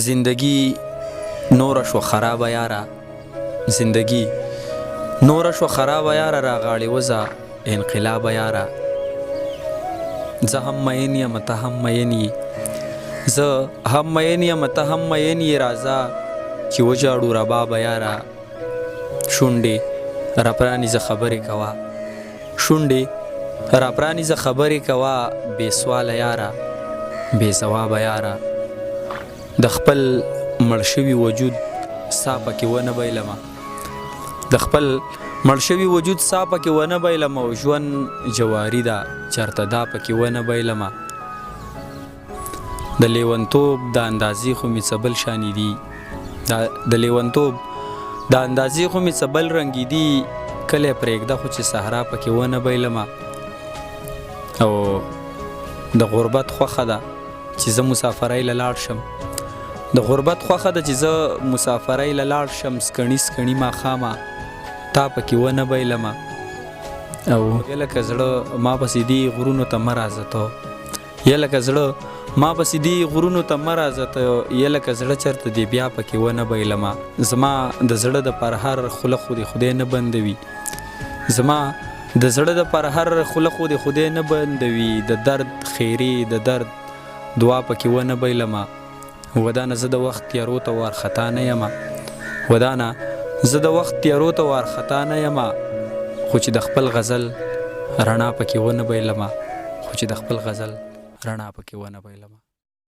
زندگی نور شو خرابه یاره، زندگی نور شو خرابه یاره، را غاړې وځه انقلابه یاره. زه هم مین یم ته هم مین یې، زه هم مین یم ته هم مین یې، راځه چې وجاړو ربابه یاره. شونډې راپرانیزه خبرې کوه، شونډې راپرانیزه خبرې کوه، بې سواله یاره بې ځوابه یاره. د خپل مړ شوي وجود سا پکې ونه بایلمه، د خپل مړ شوي وجود سا پکې ونه بایلمه، او ژوند جواري ده چرته دا پکې ونه بایلمه. د لیونتوب د اندازې خو مې څه بل شانې دي، د لیونتوب د اندازې خو مې څه بل رنګې دي، کلی پرېږده خو چې صحرا پکې ونه بایلمه. او د غربت خوښه ده چې زه مسافرۍ له لاړ شم، د غربت خوښه ده چې زه مسافرۍ له لاړ شم، سکڼي سکڼي ماښامه تا پکې ونه بایلمه. او یا لکه زړه ما پسې دې غرونو ته مه راځه ته، یا لکه زړه ما پسې دې غرونو ته مه راځه ته، یا لکه زړه چېرته دې بیا پکې ونه بایلمه. زما د زړه د پر هر خوله خو دې خدای نه بندوي، زما د زړه د پر هر خوله خو دې خدای نه بندوي، د درد خیرې د درد دعا پکې ونه بایلمه. ودانه زه د وخت تیارو ته وارخطا نه یمه، ودانه زه د وخت تیارو ته وارخطا نه یمه، خو چې د خپل غزل رڼا پکې ونه بایلمه، خو چې د خپل غزل رڼا پکې ونه بایلمه.